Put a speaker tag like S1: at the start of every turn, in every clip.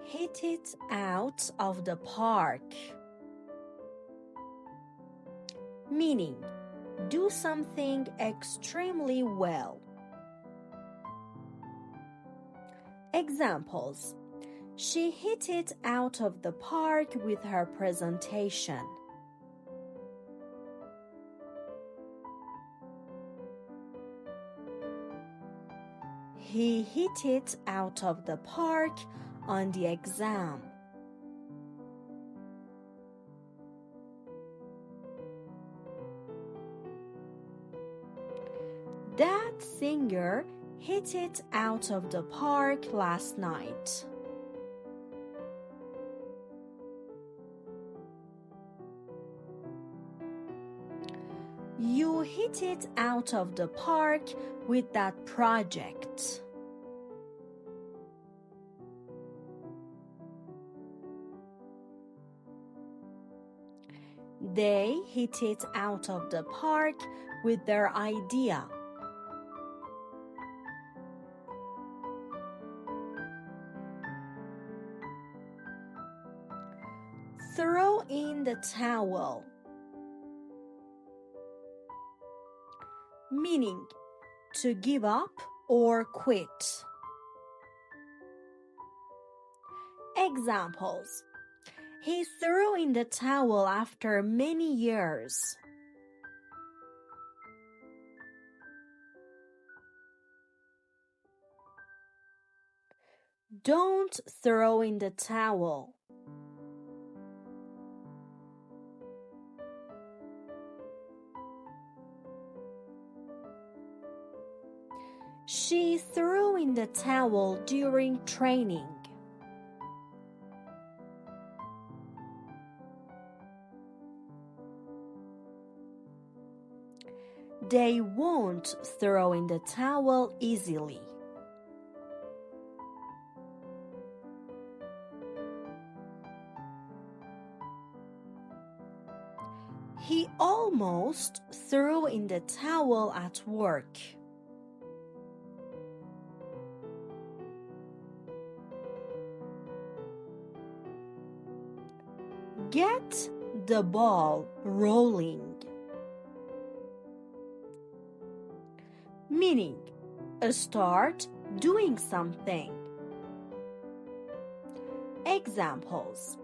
S1: hit it out of the park. Meaning, do something extremely well. Examples: she hit it out of the park with her presentation. He hit it out of the park on the exam. That singer hit it out of the park last night. You hit it out of the park with that project. They hit it out of the park with their idea. Throw in the towel. Meaning, to give up or quit. Examples: he threw in the towel after many years. Don't throw in the towel. She threw in the towel during training. They won't throw in the towel easily. He almost threw in the towel at work. Get the ball rolling. Meaning, start doing something. Examples: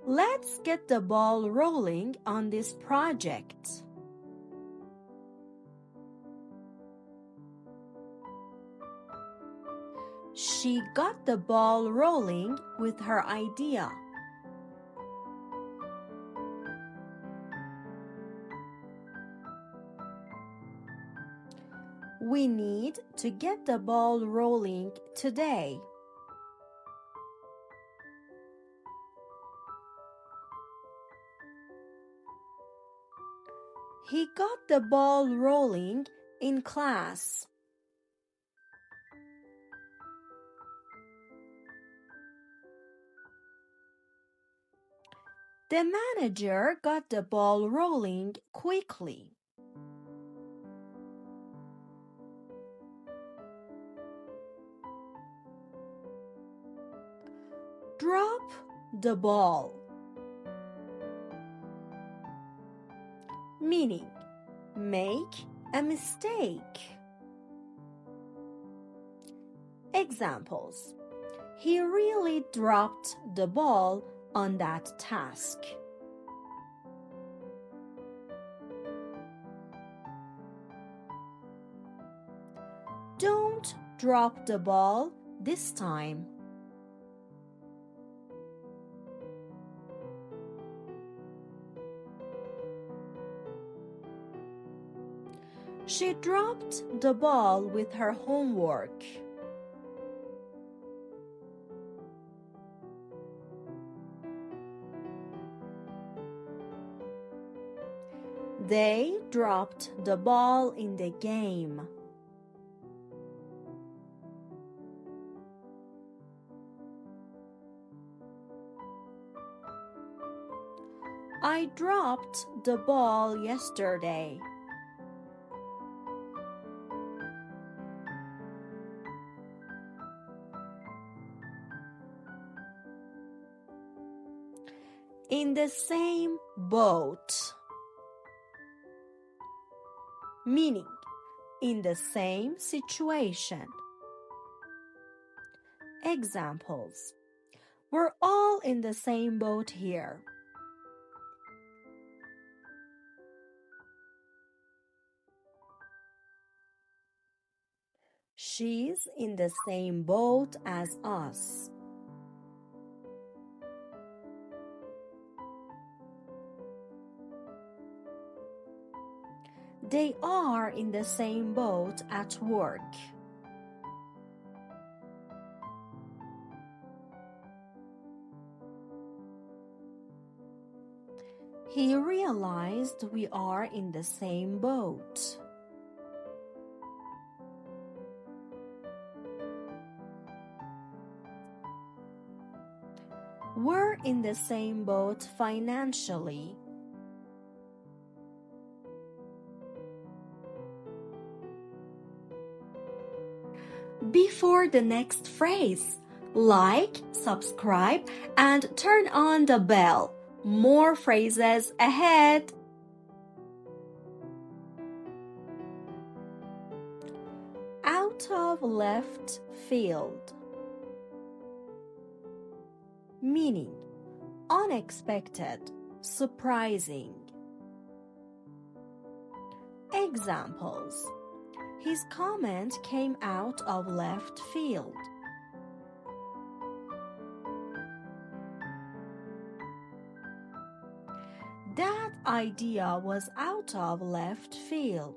S1: let's get the ball rolling on this project. She got the ball rolling with her idea. We need to get the ball rolling today. He got the ball rolling in class. The manager got the ball rolling quickly. Drop the ball. Meaning, make a mistake. Examples: he really dropped the ball on that task. Don't drop the ball this time. She dropped the ball with her homework. They dropped the ball in the game. I dropped the ball yesterday. In the same boat. Meaning, in the same situation. Examples. We're all in the same boat here. She's in the same boat as us. They are in the same boat at work. He realized we are in the same boat. We're in the same boat financially. Before the next phrase, like, subscribe, and turn on the bell. More phrases ahead. Out of left field. Meaning, unexpected, surprising. Examples. His comment came out of left field. That idea was out of left field.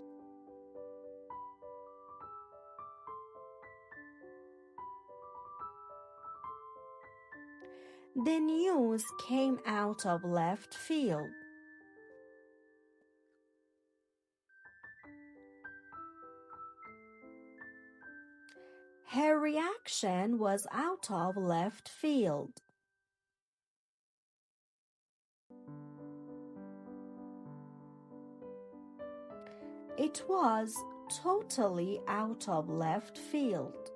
S1: The news came out of left field. Her reaction was out of left field. It was totally out of left field.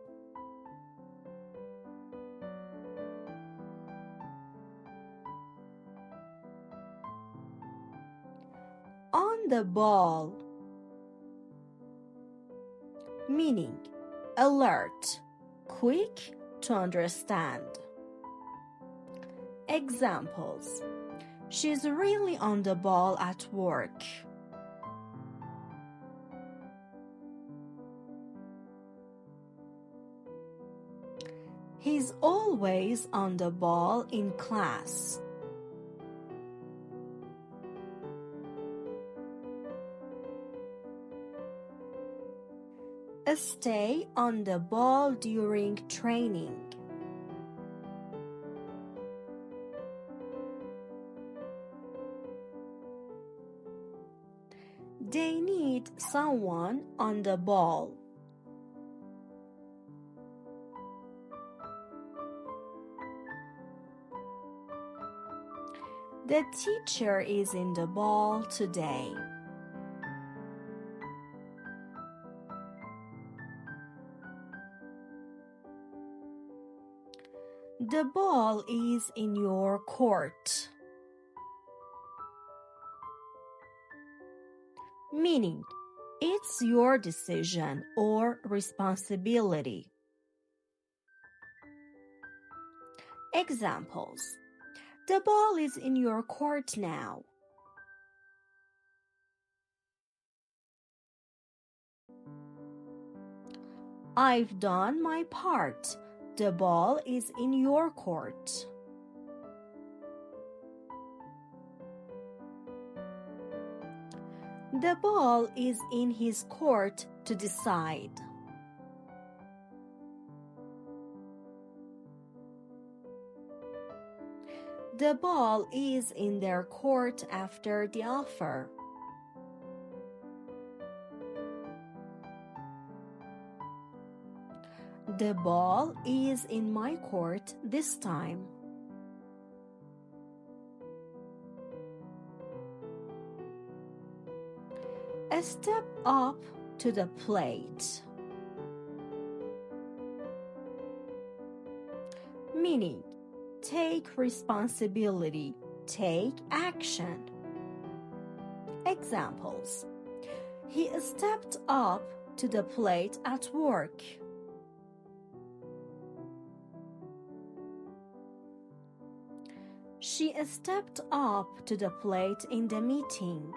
S1: On the ball. Meaning, alert, quick to understand. Examples. She's really on the ball at work. He's always on the ball in class. Stay on the ball during training. They need someone on the ball. The teacher is in the ball today. The ball is in your court. Meaning, it's your decision or responsibility. Examples. The ball is in your court now. I've done my part. The ball is in your court. The ball is in his court to decide. The ball is in their court after the offer. The ball is in my court this time. A step up to the plate. Meaning, take responsibility, take action. Examples: He stepped up to the plate at work. She stepped up to the plate in the meeting.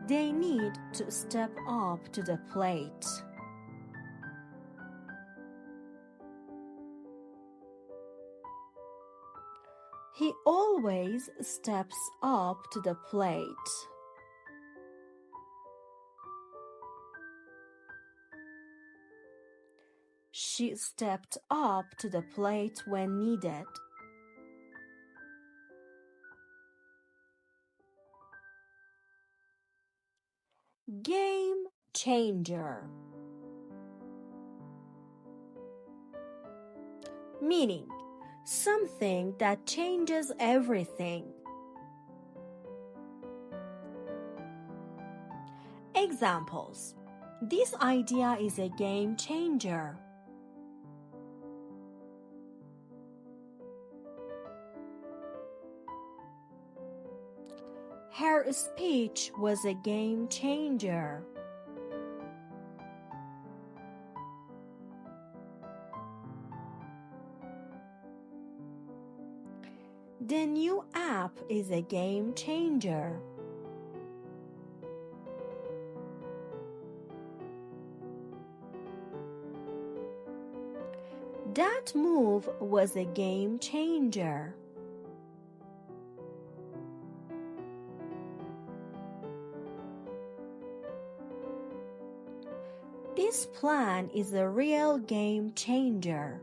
S1: They need to step up to the plate. He always steps up to the plate. She stepped up to the plate when needed. Game changer. Meaning, something that changes everything. Examples: This idea is a game changer. Her speech was a game changer. The new app is a game changer. That move was a game changer. This plan is a real game changer.